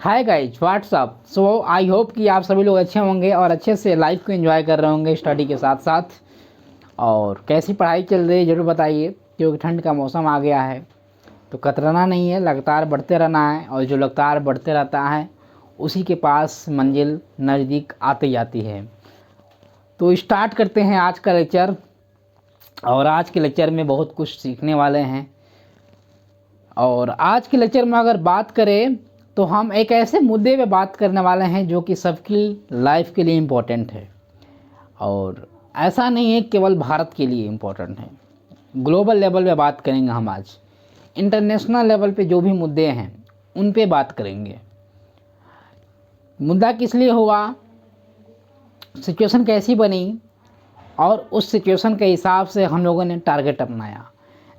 Hi guys what's up. So I hope कि आप सभी लोग अच्छे होंगे और अच्छे से लाइफ को एंजॉय कर रहे होंगे स्टडी के साथ साथ। और कैसी पढ़ाई चल रही है ज़रूर बताइए, क्योंकि ठंड का मौसम आ गया है तो कतराना नहीं है, लगातार बढ़ते रहना है। और जो लगातार बढ़ते रहता है उसी के पास मंजिल नज़दीक आती जाती है। तो स्टार्ट करते हैं आज का लेक्चर। और आज के लेक्चर में बहुत कुछ सीखने वाले हैं। और आज के लेक्चर में अगर बात करें तो हम एक ऐसे मुद्दे पे बात करने वाले हैं जो कि सबकी लाइफ के लिए इम्पोर्टेंट है। और ऐसा नहीं है केवल भारत के लिए इम्पोर्टेंट है, ग्लोबल लेवल पे बात करेंगे हम। आज इंटरनेशनल लेवल पे जो भी मुद्दे हैं उन पे बात करेंगे। मुद्दा किस लिए हुआ, सिचुएशन कैसी बनी, और उस सिचुएशन के हिसाब से हम लोगों ने टारगेट अपनाया।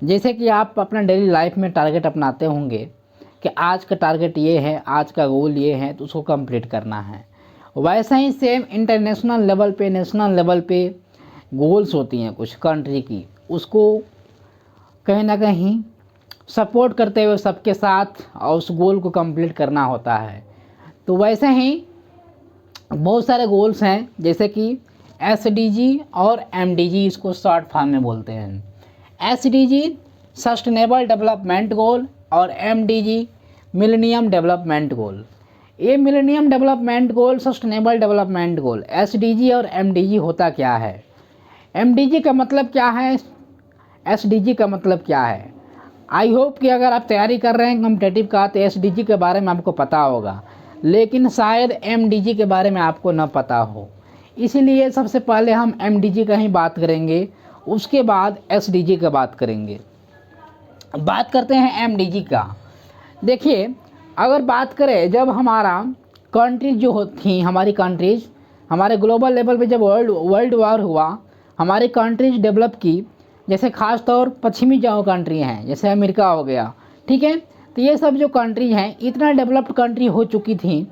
जैसे कि आप अपना डेली लाइफ में टारगेट अपनाते होंगे कि आज का टारगेट ये है, आज का गोल ये है, तो उसको कंप्लीट करना है। वैसा ही सेम इंटरनेशनल लेवल पे, नेशनल लेवल पे गोल्स होती हैं कुछ कंट्री की, उसको कहीं ना कहीं सपोर्ट करते हुए सबके साथ और उस गोल को कंप्लीट करना होता है। तो वैसे ही बहुत सारे गोल्स हैं, जैसे कि SDG और MDG, इसको शॉर्ट फॉर्म में बोलते हैं। SDG सस्टेनेबल डेवलपमेंट गोल और MDG मिलेनियम डेवलपमेंट गोल। ये millennium development goal, sustainable development goal, SDG और MDG होता क्या है, MDG का मतलब क्या है, SDG का मतलब क्या है। आई होप कि अगर आप तैयारी कर रहे हैं कॉम्पिटिटिव का तो SDG के बारे में आपको पता होगा, लेकिन शायद MDG के बारे में आपको न पता हो। इसीलिए सबसे पहले हम MDG का ही बात करेंगे, उसके बाद SDG का बात करेंगे। बात करते हैं MDG का। देखिए, अगर बात करें जब हमारा कंट्रीज जो थी, हमारी कंट्रीज हमारे ग्लोबल लेवल पे जब वर्ल्ड वॉर हुआ, हमारी कंट्रीज डेवलप की। जैसे ख़ास तौर पश्चिमी जो कंट्री हैं, जैसे अमेरिका हो गया, ठीक है। तो ये सब जो कंट्री हैं इतना डेवलप्ड कंट्री हो चुकी थी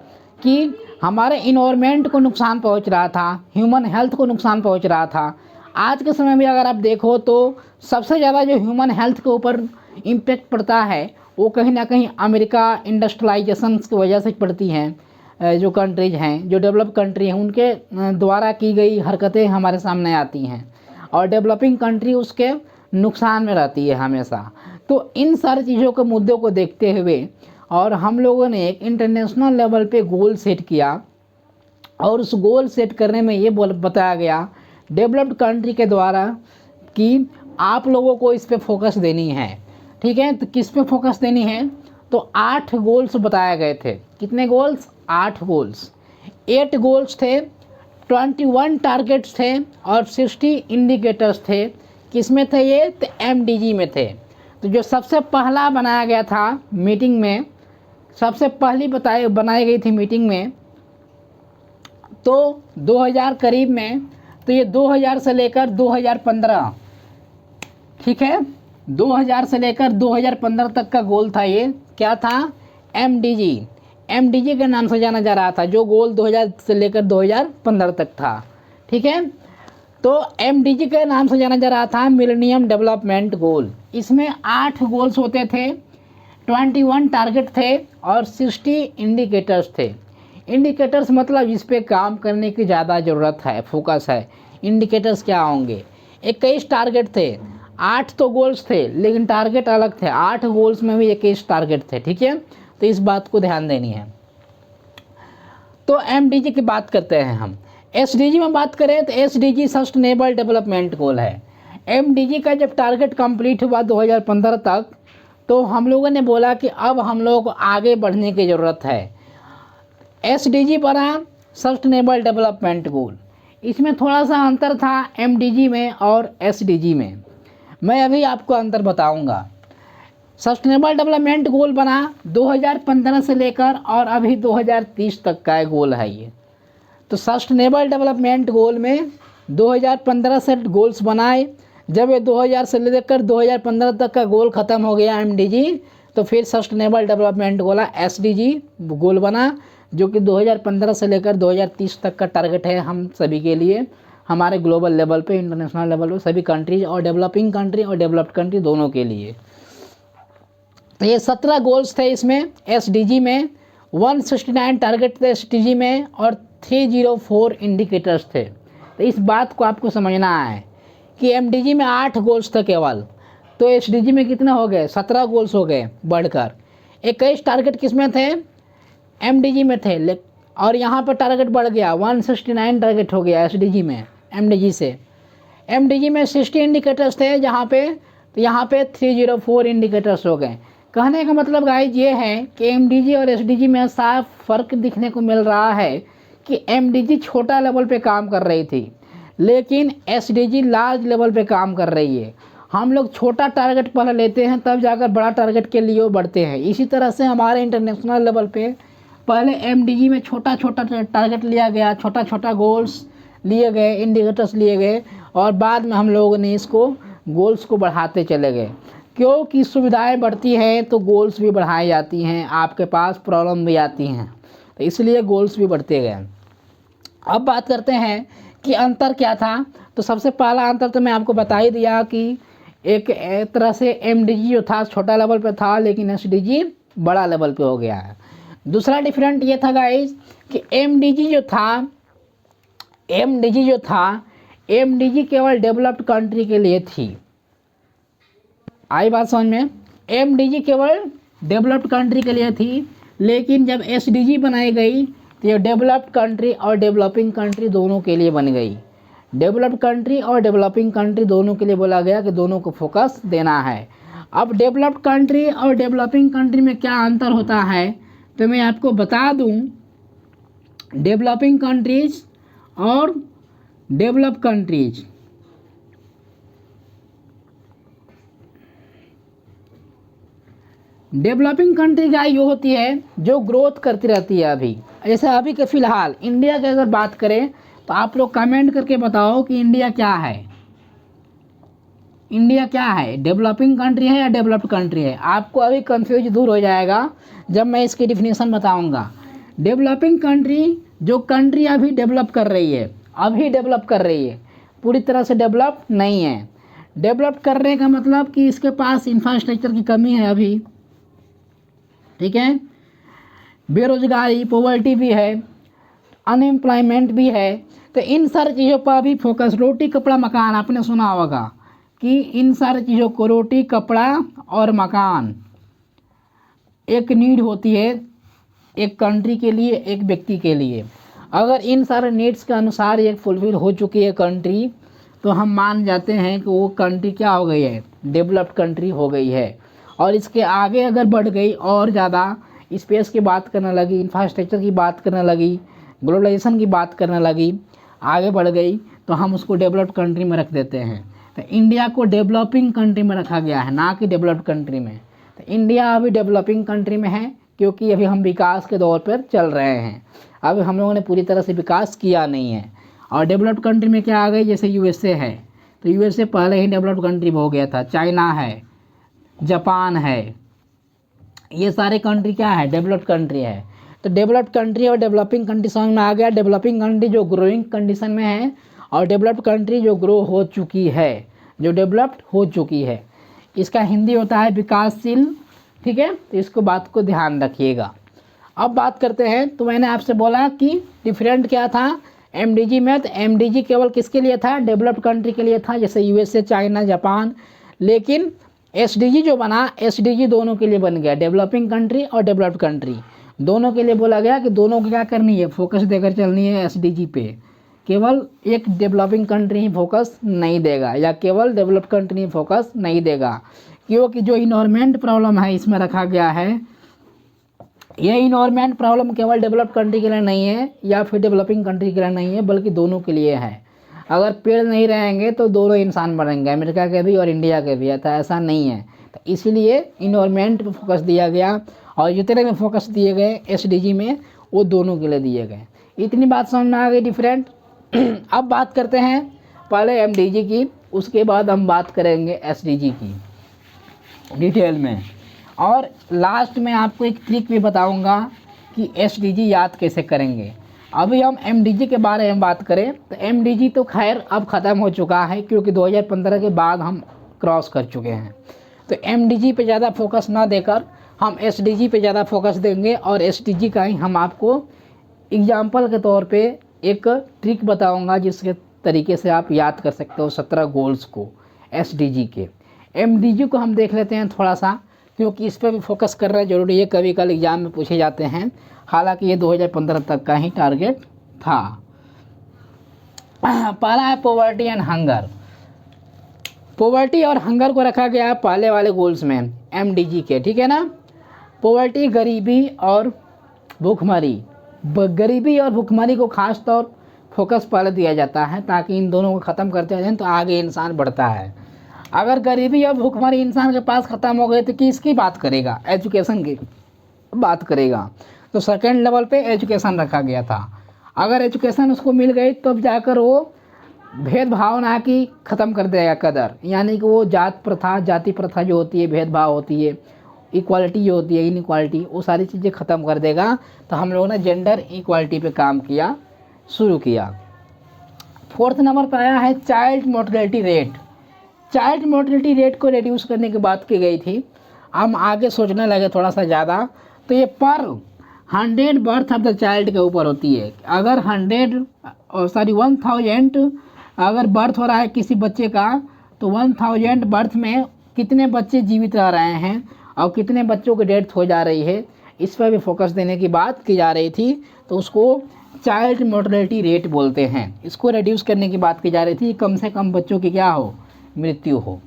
कि हमारे इन्वायरमेंट को नुकसान पहुंच रहा था, ह्यूमन हेल्थ को नुकसान पहुंच रहा था। आज के समय में अगर आप देखो तो सबसे ज़्यादा जो ह्यूमन हेल्थ के ऊपर इम्पेक्ट पड़ता है वो कहीं ना कहीं अमेरिका इंडस्ट्रियलाइजेशन की वजह से पड़ती हैं। जो कंट्रीज हैं, जो डेवलप कंट्री हैं, उनके द्वारा की गई हरकतें हमारे सामने आती हैं और डेवलपिंग कंट्री उसके नुकसान में रहती है हमेशा। तो इन सारी चीज़ों के मुद्दों को देखते हुए और हम लोगों ने एक इंटरनेशनल लेवल पे गोल सेट किया। और उस गोल सेट करने में ये बताया गया डेवलप्ड कंट्री के द्वारा कि आप लोगों को इस पे फोकस देनी है, ठीक है। तो किस पे फोकस देनी है, तो 8 गोल्स बताए गए थे। कितने गोल्स, 8 गोल्स। 8 गोल्स थे, 21 टारगेट्स थे और 60 इंडिकेटर्स थे। किस में थे ये, तो MDG में थे। तो जो सबसे पहला बनाया गया था मीटिंग में, सबसे पहली बनाई गई थी मीटिंग में, तो 2000 करीब में, तो ये 2000 से लेकर 2015, ठीक है, 2000 से लेकर 2015 तक का गोल था। ये क्या था, MDG के नाम से जाना जा रहा था, जो गोल 2000 से लेकर 2015 तक था, ठीक है। तो MDG के नाम से जाना जा रहा था मिलेनियम डेवलपमेंट गोल। इसमें 8 गोल्स होते थे, 21 टारगेट थे और 60 इंडिकेटर्स थे। इंडिकेटर्स मतलब इस पे काम करने की ज़्यादा ज़रूरत है, फोकस है। इंडिकेटर्स क्या होंगे, 21 टारगेट थे, 8 तो गोल्स थे लेकिन टारगेट अलग थे। 8 गोल्स में भी 21 टारगेट थे, ठीक है। तो इस बात को ध्यान देनी है। तो MDG की बात करते हैं हम। SDG में बात करें तो SDG सस्टेनेबल डेवलपमेंट गोल है। MDG का जब टारगेट कंप्लीट हुआ 2015 तक, तो हम लोगों ने बोला कि अब हम लोग को आगे बढ़ने की ज़रूरत है। SDG बना सस्टेनेबल डेवलपमेंट गोल। इसमें थोड़ा सा अंतर था MDG में और SDG में, मैं अभी आपको अंतर बताऊंगा। सस्टेनेबल डेवलपमेंट गोल बना 2015 से लेकर और अभी 2030 तक का गोल है ये। तो सस्टेनेबल डेवलपमेंट गोल में 2015 से गोल्स बनाए। जब ये 2000 से लेकर 2015 तक का गोल ख़त्म हो गया MDG, तो फिर सस्टेनेबल डेवलपमेंट गोल SDG गोल बना, जो कि 2015 से लेकर 2030 तक का टारगेट है हम सभी के लिए, हमारे ग्लोबल लेवल पे, इंटरनेशनल लेवल पे, सभी कंट्रीज और डेवलपिंग कंट्री और डेवलप्ड कंट्री दोनों के लिए। तो ये 17 गोल्स थे इसमें SDG में। 169 टारगेट थे एसडीजी में और 304 इंडिकेटर्स थे। तो इस बात को आपको समझना है कि एमडीजी में 8 गोल्स थे केवल, तो एसडीजी में कितने हो गए, 17 गोल्स हो गए बढ़कर। 21 टारगेट किस में थे, एमडीजी में थे, और यहाँ पर टारगेट बढ़ गया, 169 टारगेट हो गया एसडीजी में एमडीजी से। एमडीजी में 60 इंडिकेटर्स थे जहाँ पे, तो यहाँ पे 304 इंडिकेटर्स हो गए। कहने का मतलब गाइस ये है कि एमडीजी और एसडीजी में साफ फ़र्क दिखने को मिल रहा है कि एमडीजी छोटा लेवल पे काम कर रही थी, लेकिन एसडीजी लार्ज लेवल पे काम कर रही है। हम लोग छोटा टारगेट पहले लेते हैं, तब जाकर बड़ा टारगेट के लिए बढ़ते हैं। इसी तरह से हमारे इंटरनेशनल लेवल पे पहले एमडीजी में छोटा छोटा टारगेट लिया गया, छोटा छोटा गोल्स लिए गए, इंडिकेटर्स लिए गए, और बाद में हम लोगों ने इसको गोल्स को बढ़ाते चले गए। क्योंकि सुविधाएं बढ़ती हैं तो गोल्स भी बढ़ाई जाती हैं, आपके पास प्रॉब्लम भी आती हैं, तो इसलिए गोल्स भी बढ़ते गए। अब बात करते हैं कि अंतर क्या था। तो सबसे पहला अंतर तो मैं आपको बता ही दिया कि एक तरह से एमडीजी जो था छोटा लेवल पे था, लेकिन एसडीजी बड़ा लेवल पे हो गया है। दूसरा डिफरेंट ये था गाइस कि एमडीजी जो था एमडीजी केवल डेवलप्ड कंट्री के लिए थी। आई बात समझ में, एमडीजी केवल डेवलप्ड कंट्री के लिए थी, लेकिन जब एसडीजी बनाई गई तो ये डेवलप्ड कंट्री और डेवलपिंग कंट्री दोनों के लिए बन गई। डेवलप्ड कंट्री और डेवलपिंग कंट्री दोनों के लिए बोला गया कि दोनों को फोकस देना है। अब डेवलप्ड कंट्री और डेवलपिंग कंट्री में क्या अंतर होता है तो मैं आपको बता दूं। डेवलपिंग कंट्रीज और डेवलप कंट्रीज, डेवलपिंग कंट्री क्या ये होती है जो ग्रोथ करती रहती है। अभी जैसे अभी के फ़िलहाल इंडिया की अगर बात करें तो आप लोग कमेंट करके बताओ कि इंडिया क्या है, इंडिया क्या है, डेवलपिंग कंट्री है या डेवलप्ड कंट्री है। आपको अभी कंफ्यूज दूर हो जाएगा जब मैं इसकी डिफिनीशन बताऊंगा। डेवलपिंग कंट्री जो कंट्री अभी डेवलप कर रही है, अभी डेवलप कर रही है, पूरी तरह से डेवलप नहीं है। डेवलप करने का मतलब कि इसके पास इंफ्रास्ट्रक्चर की कमी है अभी, ठीक है, बेरोजगारी पॉवर्टी भी है, अनएम्प्लॉयमेंट भी है। तो इन सारी चीज़ों पर भी फोकस, रोटी कपड़ा मकान आपने सुना होगा कि इन सारी चीज़ों को, रोटी कपड़ा और मकान एक नीड होती है एक कंट्री के लिए, एक व्यक्ति के लिए। अगर इन सारे नीड्स के अनुसार ये फुलफिल हो चुकी है कंट्री, तो हम मान जाते हैं कि वो कंट्री क्या हो गई है, डेवलप्ड कंट्री हो गई है। और इसके आगे अगर बढ़ गई और ज़्यादा स्पेस की बात करने लगी, इंफ्रास्ट्रक्चर की बात करने लगी, ग्लोबलाइजेशन की बात करने लगी, आगे बढ़ गई, तो हम उसको डेवलप्ड कंट्री में रख देते हैं। तो इंडिया को डेवलपिंग कंट्री में रखा गया है, ना कि डेवलप्ड कंट्री में। तो इंडिया अभी डेवलपिंग कंट्री में है क्योंकि अभी हम विकास के दौर पर चल रहे हैं, अभी हम लोगों ने पूरी तरह से विकास किया नहीं है। और डेवलप्ड कंट्री में क्या आ गई, जैसे यूएसए है, तो यूएसए पहले ही डेवलप्ड कंट्री हो गया था, चाइना है, जापान है, ये सारे कंट्री क्या है, डेवलप्ड कंट्री है। तो डेवलप्ड कंट्री और डेवलपिंग कंट्री समझ में आ गया। डेवलपिंग कंट्री जो ग्रोइंग कंडीशन में है, और डेवलप्ड कंट्री जो ग्रो हो चुकी है, जो डेवलप्ड हो चुकी है। इसका हिंदी होता है विकासशील, ठीक है, तो इसको बात को ध्यान रखिएगा। अब बात करते हैं, तो मैंने आपसे बोला कि डिफरेंट क्या था एमडीजी में। तो एमडीजी केवल किसके लिए था, डेवलप्ड कंट्री के लिए था, जैसे यूएसए, चाइना, जापान। लेकिन एसडीजी जो बना, एसडीजी दोनों के लिए बन गया, डेवलपिंग कंट्री और डेवलप्ड कंट्री दोनों के लिए बोला गया कि दोनों को क्या करनी है, फोकस देकर चलनी है एसडीजी पे। केवल एक डेवलपिंग कंट्री ही फोकस नहीं देगा, या केवल डेवलप्ड कंट्री ही फोकस नहीं देगा, क्योंकि जो इन्वायरमेंट प्रॉब्लम है इसमें रखा गया है, यह इन्वायरमेंट प्रॉब्लम केवल डेवलप्ड कंट्री के लिए नहीं है या फिर डेवलपिंग कंट्री के लिए नहीं है, बल्कि दोनों के लिए है। अगर पेड़ नहीं रहेंगे तो दोनों इंसान बनेंगे, अमेरिका के भी और इंडिया के भी, ऐसा नहीं है। तो इसीलिए इन्वायरमेंट पर फोकस दिया गया, और जितने में फोकस दिए गए एसडीजी में वो दोनों के लिए दिए गए। इतनी बात समझ में आ गई डिफरेंट। अब बात करते हैं पहले एमडीजी की, उसके बाद हम बात करेंगे एसडीजी की डिटेल में, और लास्ट में आपको एक ट्रिक भी बताऊंगा कि एसडीजी याद कैसे करेंगे। अभी हम एमडीजी के बारे में बात करें तो एमडीजी तो खैर अब ख़त्म हो चुका है, क्योंकि 2015 के बाद हम क्रॉस कर चुके हैं। तो एमडीजी पे ज़्यादा फोकस ना देकर हम एसडीजी पे ज़्यादा फोकस देंगे और एसडीजी का ही हम आपको एग्जाम्पल के तौर पे एक ट्रिक बताऊंगा जिसके तरीके से आप याद कर सकते हो 17 गोल्स को एसडीजी के। एमडीजी को हम देख लेते हैं थोड़ा सा, क्योंकि इस पर भी फोकस करना जरूरी है, कभी कल एग्जाम में पूछे जाते हैं। हालांकि ये 2015 तक का ही टारगेट था। पहला है पॉवर्टी एंड हंगर। पॉवर्टी और हंगर को रखा गया पहले वाले गोल्स में एमडीजी के, ठीक है ना। पॉवर्टी गरीबी और भूखमरी, गरीबी और भूखमरी को खास तौर फोकस पहले दिया जाता है ताकि इन दोनों को ख़त्म करते हैं तो आगे इंसान बढ़ता है। अगर गरीबी और भूखमरी इंसान के पास ख़त्म हो गए तो किसकी बात करेगा, एजुकेशन की बात करेगा। तो सेकेंड लेवल पे एजुकेशन रखा गया था। अगर एजुकेशन उसको मिल गई तब जाकर वो भेदभाव ना की ख़त्म कर देगा कदर, यानी कि वो जात प्रथा, जाति प्रथा जो होती है, भेदभाव होती है, इक्वालिटी जो होती है, इनइक्वालिटी, वो सारी चीज़ें ख़त्म कर देगा। तो हम लोगों ने जेंडर इक्वालिटी पे काम किया, शुरू किया। फोर्थ नंबर पर आया है child mortality rate. Child mortality rate को रिड्यूस करने की बात की गई थी। हम आगे सोचने लगे थोड़ा सा ज़्यादा, तो ये पर 100 बर्थ ऑफ द चाइल्ड के ऊपर होती है। अगर 1000 अगर बर्थ हो रहा है किसी बच्चे का, तो 1000 बर्थ में कितने बच्चे जीवित रह रहे हैं और कितने बच्चों की डेथ हो जा रही है, इस पर भी फोकस देने की बात की जा रही थी। तो उसको चाइल्ड मोर्टेलिटी रेट बोलते हैं। इसको रिड्यूस करने की बात की जा रही थी, कम से कम बच्चों की क्या हो, मृत्यु हो।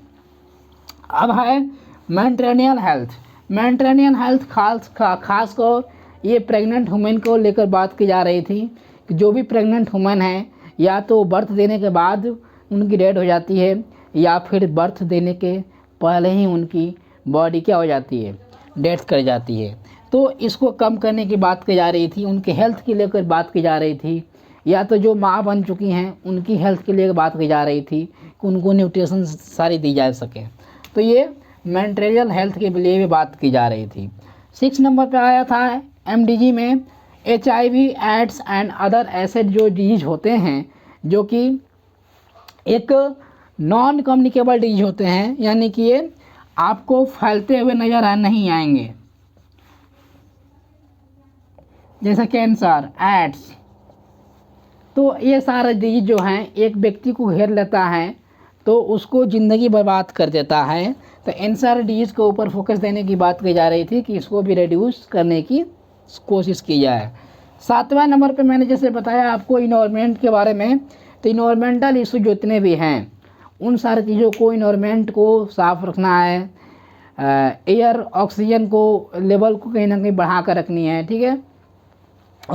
अब है मेंटेनियल हेल्थ। मेंटेनियल हेल्थ खासकर ये प्रेग्नेंट वुमेन को लेकर बात की जा रही थी कि जो भी प्रेग्नेंट वुमेन है, या तो बर्थ देने के बाद उनकी डेथ हो जाती है या फिर बर्थ देने के पहले ही उनकी बॉडी क्या हो जाती है, डेथ कर जाती है। तो इसको कम करने की बात की जा रही थी, उनके हेल्थ के लेकर बात की जा रही थी। या तो जो माँ बन चुकी हैं उनकी हेल्थ के लिए बात की जा रही थी कि उनको न्यूट्रिशन सारी दी जा सके। तो ये मेंटेरियल हेल्थ के लिए भी बात की जा रही थी। 6 नंबर पे आया था एमडीजी में HIV AIDS and other acid जो डिजीज होते हैं, जो कि एक नॉन कम्युनिकेबल डिजीज होते हैं, यानी कि ये आपको फैलते हुए नज़र नहीं आएंगे, जैसे कैंसर, एड्स। तो ये सारे डिजीज जो हैं एक व्यक्ति को घेर लेता है तो उसको ज़िंदगी बर्बाद कर देता है। तो इन सारे डिजीज़ के ऊपर फोकस देने की बात की जा रही थी कि इसको भी रिड्यूस करने की कोशिश की जाए। 7वां नंबर पे मैंने जैसे बताया आपको इन्वायरमेंट के बारे में, तो इन्वायरमेंटल इशू जितने भी हैं उन सारी चीज़ों को, इन्वायरमेंट को साफ़ रखना है, एयर ऑक्सीजन को लेवल को कहीं ना कहीं बढ़ा कर रखनी है, ठीक है।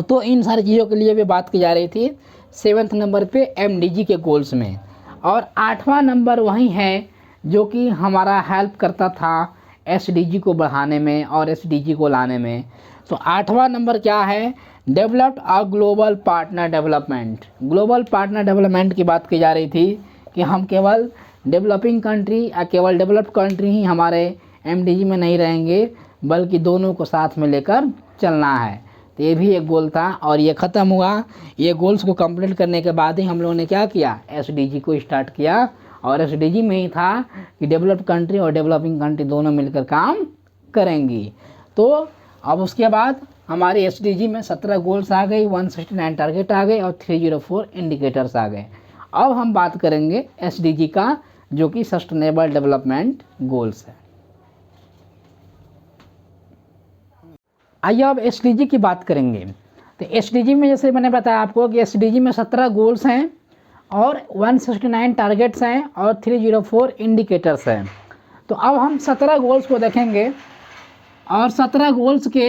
तो इन सारी चीज़ों के लिए भी बात की जा रही थी 7th नंबर पे एमडीजी के गोल्स में। और 8वां नंबर वही है जो कि हमारा हेल्प करता था एसडीजी को बढ़ाने में और एसडीजी को लाने में। तो 8वां नंबर क्या है, developed a global partner development. Global partner development की बात की जा रही थी कि हम केवल डेवलपिंग कंट्री या केवल डेवलप्ड कंट्री ही हमारे एमडीजी में नहीं रहेंगे, बल्कि दोनों को साथ में लेकर चलना है। तो ये भी एक गोल था और ये ख़त्म हुआ। ये गोल्स को कंप्लीट करने के बाद ही हम लोगों ने क्या किया, एसडीजी को स्टार्ट किया। और एसडीजी में ही था कि डेवलप्ड कंट्री और डेवलपिंग कंट्री दोनों मिलकर काम करेंगी। तो अब उसके बाद हमारी एसडीजी में 17 गोल्स आ गई, 169 टारगेट आ गए और 304 इंडिकेटर्स आ गए। अब हम बात करेंगे एसडीजी का, जो कि सस्टेनेबल डेवलपमेंट गोल्स है। आइए अब एसडीजी की बात करेंगे। तो एसडीजी में जैसे मैंने बताया आपको कि एसडीजी में 17 गोल्स हैं और 169 टारगेट्स हैं और 304 इंडिकेटर्स हैं। तो अब हम 17 गोल्स को देखेंगे और 17 गोल्स के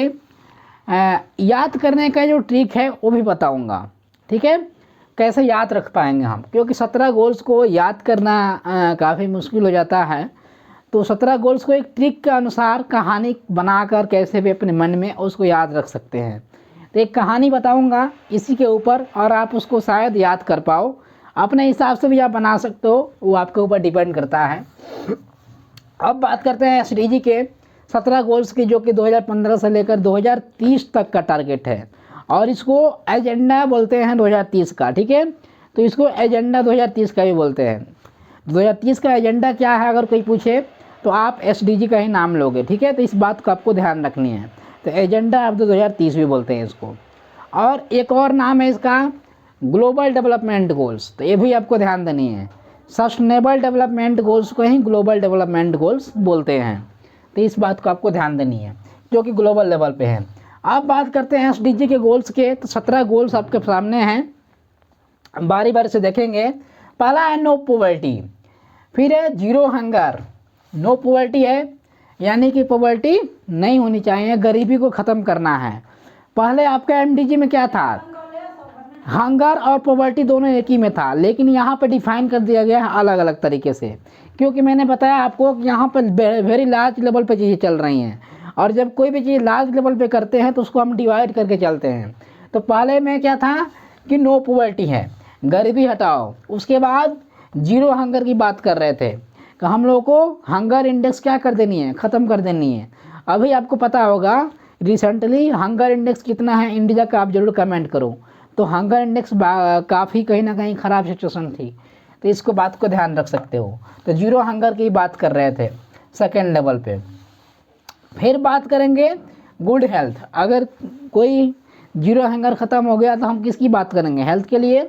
याद करने का जो ट्रिक है वो भी बताऊंगा, ठीक है, कैसे याद रख पाएंगे हम, क्योंकि 17 गोल्स को याद करना काफ़ी मुश्किल हो जाता है। तो 17 गोल्स को एक ट्रिक के अनुसार कहानी बनाकर कैसे भी अपने मन में उसको याद रख सकते हैं। तो एक कहानी बताऊंगा इसी के ऊपर और आप उसको शायद याद कर पाओ। अपने हिसाब से भी आप बना सकते हो, वो आपके ऊपर डिपेंड करता है। अब बात करते हैं एसडीजी के 17 गोल्स की, जो कि 2015 से लेकर 2030 तक का टारगेट है और इसको एजेंडा बोलते हैं 2030 का, ठीक है। तो इसको एजेंडा 2030 का भी बोलते हैं। 2030 का एजेंडा क्या है अगर कोई पूछे, तो आप SDG का ही नाम लोगे, ठीक है। तो इस बात को आपको ध्यान रखनी है। तो एजेंडा ऑफ 2030 भी बोलते हैं इसको। और एक और नाम है इसका ग्लोबल डेवलपमेंट गोल्स, तो ये भी आपको ध्यान देनी है। सस्टेनेबल डेवलपमेंट गोल्स को ही ग्लोबल डेवलपमेंट गोल्स बोलते हैं। तो इस बात को आपको ध्यान देनी है, जो कि ग्लोबल लेवल पे है। अब बात करते हैं SDG के गोल्स के। तो 17 गोल्स आपके सामने हैं, बारी बारी से देखेंगे। पहला है नो पॉवर्टी, फिर है जीरो हंगर। नो पॉवर्टी है यानी कि पॉवर्टी नहीं होनी चाहिए, गरीबी को ख़त्म करना है। पहले आपका MDG में क्या था, हंगर और पॉवर्टी दोनों एक ही में था, लेकिन यहाँ पे डिफाइन कर दिया गया है अलग अलग तरीके से, क्योंकि मैंने बताया आपको कि यहाँ पर वेरी लार्ज लेवल पे चीज़ें चल रही हैं, और जब कोई भी चीज़ लार्ज लेवल पे करते हैं तो उसको हम डिवाइड करके चलते हैं। तो पहले में क्या था कि नो पॉवर्टी है, गरीबी हटाओ। उसके बाद जीरो हंगर की बात कर रहे थे कि हम लोगों को हंगर इंडेक्स क्या कर देनी है, ख़त्म कर देनी है। अभी आपको पता होगा रिसेंटली हंगर इंडेक्स कितना है इंडिया का, आप ज़रूर कमेंट करो। तो हंगर इंडेक्स काफ़ी कहीं ना कहीं ख़राब सिचुएशन थी, तो इसको बात को ध्यान रख सकते हो। तो जीरो हंगर की बात कर रहे थे सेकेंड लेवल पे। फिर बात करेंगे गुड हेल्थ। अगर कोई जीरो हंगर ख़त्म हो गया तो हम किसकी बात करेंगे, हेल्थ के लिए,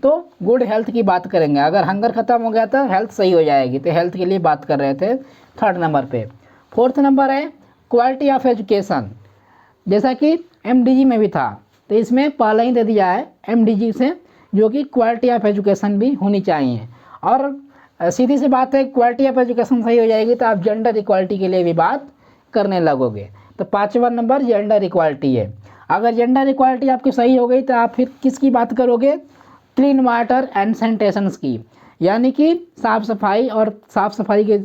तो गुड हेल्थ की बात करेंगे। अगर हंगर ख़त्म हो गया तो हेल्थ सही हो जाएगी, तो हेल्थ के लिए बात कर रहे थे थर्ड नंबर पे। फोर्थ नंबर है क्वालिटी ऑफ एजुकेशन, जैसा कि MDG में भी था, तो इसमें पहले ही दे दिया है MDG से, जो कि क्वालिटी ऑफ एजुकेशन भी होनी चाहिए। और सीधी सी बात है, क्वालिटी ऑफ एजुकेशन सही हो जाएगी तो आप जेंडर इक्वालिटी के लिए भी बात करने लगोगे। तो 5वां नंबर जेंडर इक्वालिटी है। अगर जेंडर इक्वालिटी आपकी सही हो गई तो आप फिर किसकी बात करोगे, क्लीन वाटर एंड सैनिटेशंस की, यानी कि साफ़ सफाई, और साफ़ सफाई के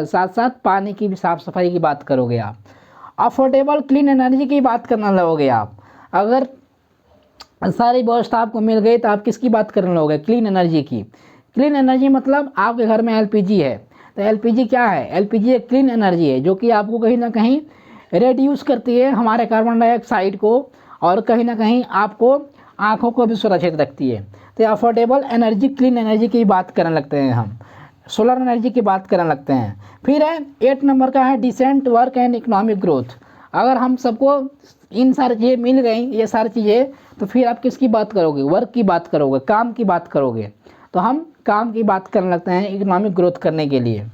साथ साथ पानी की भी साफ़ सफाई की बात करोगे आप। अफोर्डेबल क्लीन एनर्जी की बात करना लगोगे आप। अगर सारी व्यवस्था आपको मिल गई तो आप किसकी बात करने लगोगे, क्लीन एनर्जी की। क्लीन एनर्जी मतलब आपके घर में LPG है, तो LPG क्या है, LPG एक क्लीन एनर्जी है जो कि आपको कहीं ना कहीं रेड्यूस करती है हमारे कार्बन डाइऑक्साइड को, और कहीं ना कहीं आपको आँखों को भी सुरक्षित रखती है। तो अफोर्डेबल एनर्जी, क्लीन एनर्जी की बात करने लगते हैं हम, सोलर एनर्जी की बात करने लगते हैं। फिर है 8 नंबर का है decent work and economic growth. अगर हम सबको इन सारी चीज़ें मिल गई, ये सारी चीज़ें, तो फिर आप किसकी बात करोगे, वर्क की बात करोगे, काम की बात करोगे। तो हम काम की बात करने लगते हैं इकोनॉमिक ग्रोथ करने के लिए।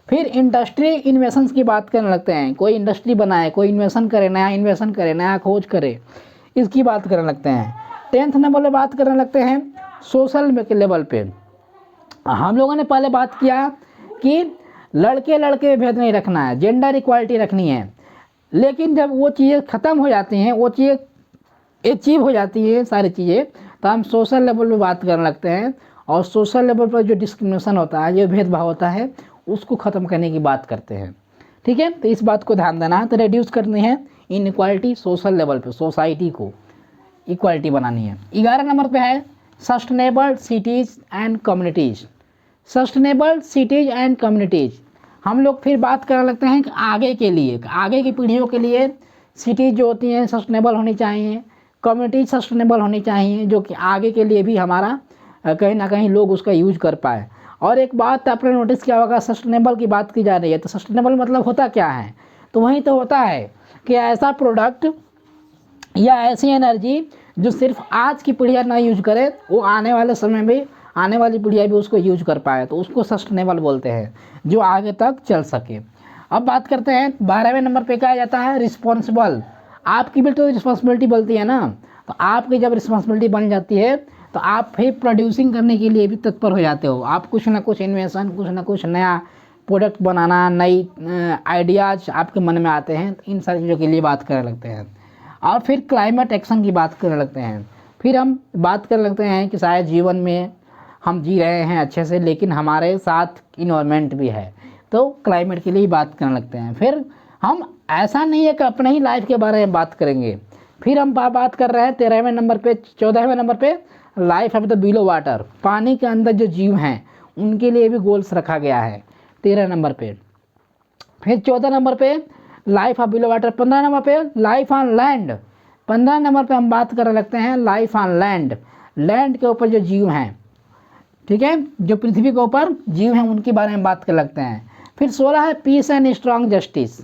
फिर इंडस्ट्री इन्वेशंस की बात करने लगते हैं, कोई इंडस्ट्री बनाए, कोई इन्वेशन करे, नया इन्वेशन करे, नया खोज करे, इसकी बात करने लगते हैं। 10th नंबर पर बात करने लगते हैं सोशल लेवल पे। हम लोगों ने पहले बात किया कि लड़के लड़के भेद नहीं रखना है, जेंडर इक्वालिटी रखनी है, लेकिन जब वो चीज़ें ख़त्म हो जाती हैं, वो चीज़ें अचीव हो जाती है सारी चीज़ें, तो हम सोशल लेवल पे बात करने लगते हैं। और सोशल लेवल पर जो डिस्क्रिमिनेशन होता है, जो भेदभाव होता है, उसको ख़त्म करने की बात करते हैं, ठीक है। तो इस बात को ध्यान देना है। तो रिड्यूस करनी है इनइक्वालिटी सोशल लेवल पे, सोसाइटी को इक्वालिटी बनानी है। 11 नंबर पे है sustainable cities and communities. Sustainable cities and communities हम लोग फिर बात करने लगते हैं कि आगे के लिए, आगे की पीढ़ियों के लिए सिटीज़ जो होती हैं सस्टेनेबल होनी चाहिए, कम्युनिटीज सस्टेनेबल होनी चाहिए, जो कि आगे के लिए भी हमारा कहीं ना कहीं लोग उसका यूज कर पाए। और एक बात आपने नोटिस किया होगा, सस्टेनेबल की बात की जा रही है, तो सस्टेनेबल मतलब होता क्या है, तो वही तो होता है कि ऐसा प्रोडक्ट या ऐसी एनर्जी जो सिर्फ आज की पीढ़ियाँ ना यूज करे, वो आने वाले समय में आने वाली पीढ़ियाँ भी उसको यूज कर पाए, तो उसको सस्टेनेबल बोलते हैं, जो आगे तक चल सके। अब बात करते हैं 12वें नंबर पे क्या आ जाता है, रिस्पॉन्सिबल। आपकी भी तो रिस्पॉन्सिबिलिटी बनती है ना, तो आपकी जब रिस्पॉन्सिबिलिटी बन जाती है तो आप फिर प्रोड्यूसिंग करने के लिए भी तत्पर हो जाते हो। आप कुछ ना कुछ इन्वेंशन, कुछ ना कुछ नया प्रोडक्ट बनाना, नई आइडियाज़ आपके मन में आते हैं, तो इन सारी चीज़ों के लिए बात करने लगते हैं। और फिर क्लाइमेट एक्शन की बात करने लगते हैं। फिर हम बात करने लगते हैं कि शायद जीवन में हम जी रहे हैं अच्छे से, लेकिन हमारे साथ इन्वायरमेंट भी है, तो क्लाइमेट के लिए बात करने लगते हैं। फिर हम ऐसा नहीं है कि अपने ही लाइफ के बारे में बात करेंगे, फिर हम बात कर रहे हैं 13वें नंबर पे, 14वें नंबर पे life of the below water. पानी के अंदर जो जीव हैं उनके लिए भी गोल्स रखा गया है 13 नंबर पे। फिर 14 नंबर पे life of below water. 15 number पे लाइफ ऑन लैंड। 15 नंबर पे हम बात करने लगते हैं लाइफ ऑन लैंड, लैंड के ऊपर जो जीव हैं, ठीक है, जो पृथ्वी के ऊपर जीव हैं उनके बारे में बात कर लगते हैं। फिर 16 है पीस एंड स्ट्रांग जस्टिस।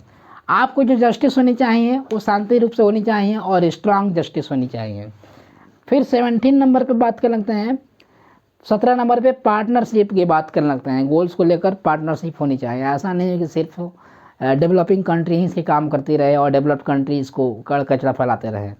आपको जो जस्टिस होनी चाहिए वो शांति रूप से होनी चाहिए और स्ट्रांग जस्टिस होनी चाहिए। फिर 17 नंबर पे बात कर लगते हैं, 17 नंबर पे पार्टनरशिप की बात करने लगते हैं। गोल्स को लेकर पार्टनरशिप होनी चाहिए। ऐसा नहीं है कि सिर्फ डेवलपिंग कंट्री ही इसके काम करती रहे और डेवलप्ड कंट्री इसको कड़ कचरा फैलाते रहे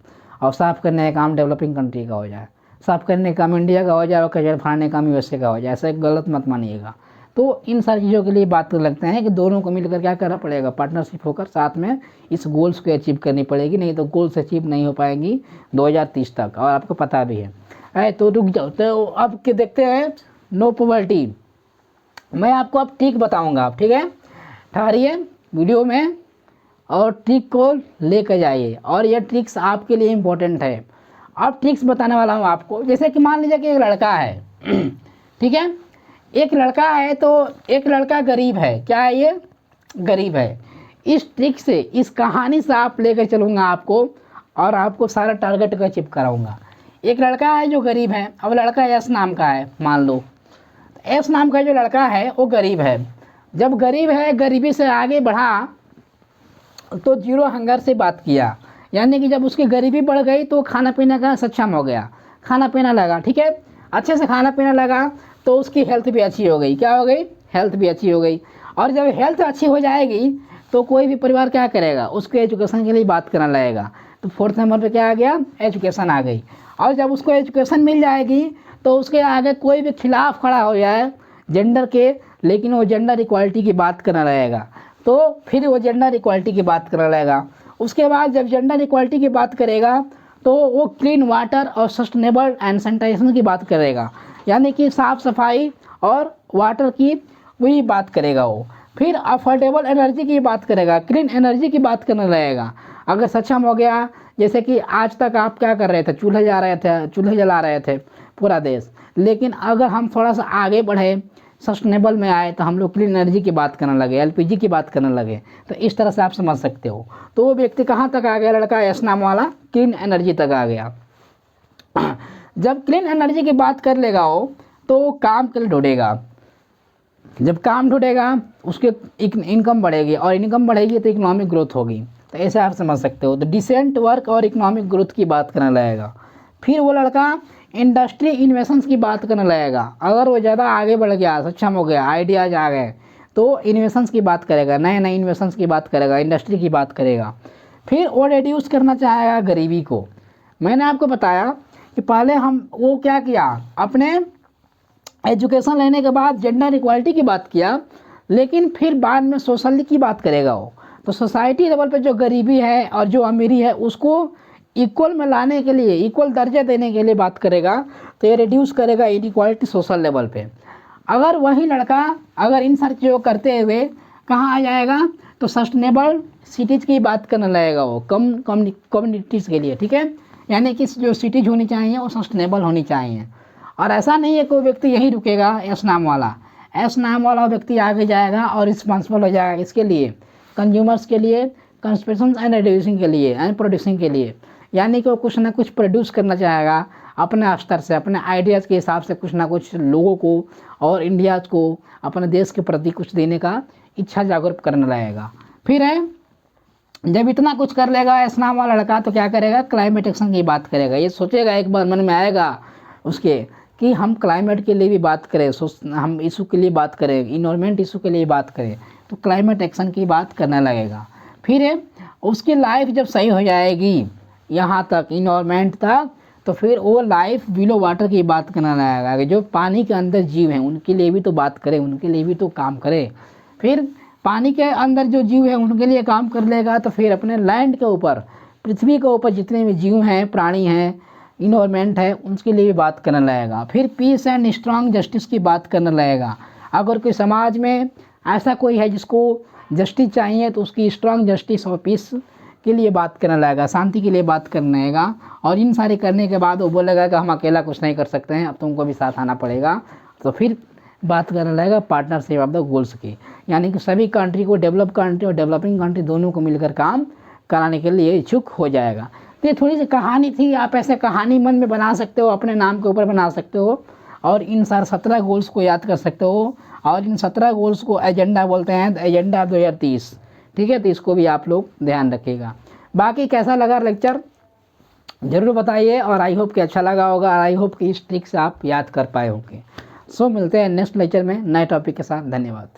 और साफ़ करने का काम डेवलपिंग कंट्री का हो जाए, साफ़ करने का काम इंडिया का हो जाए और कचरा फैलाने का काम यूएसए का हो जाए। ऐसा गलत मत मानिएगा। तो इन सारी चीज़ों के लिए बात कर लगते हैं कि दोनों को मिलकर क्या करना पड़ेगा, पार्टनरशिप होकर साथ में इस गोल्स को अचीव करनी पड़ेगी, नहीं तो गोल्स अचीव नहीं हो पाएंगी 2030 तक, और आपको पता भी है। तो रुक जाओ, तो अब के देखते हैं नो पॉवर्टी। मैं आपको अब ट्रिक बताऊंगा, ठीक है, ठहरिए वीडियो में और ट्रिक को लेकर जाइए, और ये ट्रिक्स आपके लिए इम्पोर्टेंट है। अब ट्रिक्स बताने वाला हूँ आपको। जैसे कि मान लीजिए कि एक लड़का है ठीक है, एक लड़का है, तो एक लड़का गरीब है। क्या है ये? गरीब है। इस ट्रिक से, इस कहानी से आप लेकर चलूँगा आपको और आपको सारा टारगेट का अचीव कराऊँगा। एक लड़का है जो गरीब है। अब लड़का एस नाम का है, मान लो एस नाम का जो लड़का है वो गरीब है। जब गरीब है, गरीबी से आगे बढ़ा तो जीरो हंगर से बात किया, यानी कि जब उसकी गरीबी बढ़ गई तो खाना पीना का सक्षम हो गया, खाना पीना लगा, ठीक है, अच्छे से खाना पीना लगा, तो उसकी हेल्थ भी अच्छी हो गई। क्या हो गई? हेल्थ भी अच्छी हो गई। और जब हेल्थ अच्छी हो जाएगी तो कोई भी परिवार क्या करेगा, उसके एजुकेशन के लिए बात करना लगेगा। तो 4th नंबर पे क्या आ गया? एजुकेशन आ गई। और जब उसको एजुकेशन मिल जाएगी तो उसके आगे कोई भी खिलाफ खड़ा हो जाए जेंडर के, लेकिन वो जेंडर इक्वालिटी की बात करना लगेगा, तो फिर वो जेंडर इक्वालिटी की बात करने लगेगा। उसके बाद जब जेंडर इक्वालिटी की बात करेगा तो वो क्लीन वाटर और सस्टेनेबल एंड सैनिटाइजेशन की बात करेगा, यानी कि साफ़ सफाई और वाटर की वही बात करेगा वो। फिर अफोर्डेबल एनर्जी की बात करेगा, क्लीन एनर्जी की बात करने लगेगा। अगर सक्षम हो गया, जैसे कि आज तक आप क्या कर रहे थे, चूल्हे जला रहे थे पूरा देश, लेकिन अगर हम थोड़ा सा आगे बढ़े, सस्टेनेबल में आए, तो हम लोग क्लीन एनर्जी की बात करने लगे, एलपीजी की बात करने लगे। तो इस तरह से आप समझ सकते हो। तो वो व्यक्ति कहाँ तक आ गया? लड़का एस नाम वाला क्लीन एनर्जी तक आ गया। जब क्लीन एनर्जी की बात कर लेगा वो, तो वो काम के लिए ढूंढेगा। जब काम ढूंढेगा उसके इनकम बढ़ेगी, और इनकम बढ़ेगी तो इकोनॉमिक ग्रोथ होगी। तो ऐसे आप समझ सकते हो। तो डिसेंट वर्क और इकोनॉमिक ग्रोथ की बात करने लगेगा। फिर वो लड़का इंडस्ट्री इन्वेशंस की बात करने लगेगा। अगर वो ज़्यादा आगे बढ़ गया, सक्षम हो गया, आइडियाज आ गए, तो इन्वेशंस की बात करेगा, नए नए इन्वेशंस की बात करेगा, इंडस्ट्री की बात करेगा। फिर वो रिड्यूस करना चाहेगा गरीबी को। मैंने आपको बताया कि पहले वो क्या किया, अपने एजुकेशन लेने के बाद जेंडर इक्वालिटी की बात किया, लेकिन फिर बाद में सोशल की बात करेगा वो। तो सोसाइटी लेवल पे जो गरीबी है और जो अमीरी है उसको इक्वल में लाने के लिए, इक्वल दर्जा देने के लिए बात करेगा। तो ये रिड्यूस करेगा इनइक्वालिटी सोशल लेवल पे। अगर वही लड़का अगर इन सारी चीज़ों करते हुए कहाँ आ जाएगा, तो सस्टेनेबल सिटीज़ की बात करने लगेगा वो, कम कम्युनिटीज़ के लिए, ठीक है, यानी कि जो सिटीज़ होनी चाहिए वो सस्टेनेबल होनी चाहिए। और ऐसा नहीं है कोई व्यक्ति यही रुकेगा, एस नाम वाला व्यक्ति आगे जाएगा और रिस्पॉन्सिबल हो जाएगा इसके लिए, कंज्यूमर्स के लिए, कंजप्शन एंड रिड्यूसिंग के लिए एंड प्रोड्यूसिंग के लिए, यानी कि वो कुछ ना कुछ प्रोड्यूस करना चाहेगा अपने स्तर से, अपने आइडियाज़ के हिसाब से कुछ ना कुछ लोगों को और इंडियाज़ को, अपने देश के प्रति कुछ देने का इच्छा जागरूक करने लगेगा। फिर है, जब इतना कुछ कर लेगा एस नाम वाला लड़का, तो क्या करेगा, क्लाइमेट एक्शन की बात करेगा। ये सोचेगा, एक बार मन में आएगा उसके कि हम क्लाइमेट के लिए भी बात करें, हम इशू के लिए बात करें, इन्वायरमेंट इशू के लिए बात करें, तो क्लाइमेट एक्शन की बात करने लगेगा। फिर है, उसकी लाइफ जब सही हो जाएगी यहाँ तक, इन्वायरमेंट तक, तो फिर वो लाइफ बिलो वाटर की बात करने लगेगा कि जो पानी के अंदर जीव हैं उनके लिए भी तो बात करें, उनके लिए भी तो काम करें। फिर पानी के अंदर जो जीव हैं उनके लिए काम कर लेगा, तो फिर अपने लैंड के ऊपर, पृथ्वी के ऊपर जितने भी जीव हैं, प्राणी हैं, इन्वायरमेंट है, उनके लिए भी बात करने लगेगा। फिर पीस एंड स्ट्रांग जस्टिस की बात करने लगेगा। अगर कोई समाज में ऐसा कोई है जिसको जस्टिस चाहिए, तो उसकी स्ट्रांग जस्टिस और पीस के लिए बात करने लगेगा, शांति के लिए बात करने लगेगा। और इन सारे करने के बाद वो बोलेगा कि हम अकेला कुछ नहीं कर सकते हैं, अब तुमको भी साथ आना पड़ेगा। तो फिर बात करने लगेगा पार्टनरशिप ऑफ द गोल्स की, यानी कि सभी कंट्री को, डेवलप कंट्री और डेवलपिंग कंट्री दोनों को मिलकर काम कराने के लिए इच्छुक हो जाएगा। तो ये थोड़ी सी कहानी थी, आप ऐसे कहानी मन में बना सकते हो, अपने नाम के ऊपर बना सकते हो, और इन सारे 17 गोल्स को याद कर सकते हो। और इन 17 गोल्स को एजेंडा बोलते हैं, एजेंडा 2030, ठीक है। तो इसको भी आप लोग ध्यान रखिएगा। बाकी कैसा लगा लेक्चर ज़रूर बताइए, और आई होप कि अच्छा लगा होगा, और आई होप कि इस ट्रिक से आप याद कर पाए होंगे। सो मिलते हैं नेक्स्ट लेक्चर में नए टॉपिक के साथ। धन्यवाद।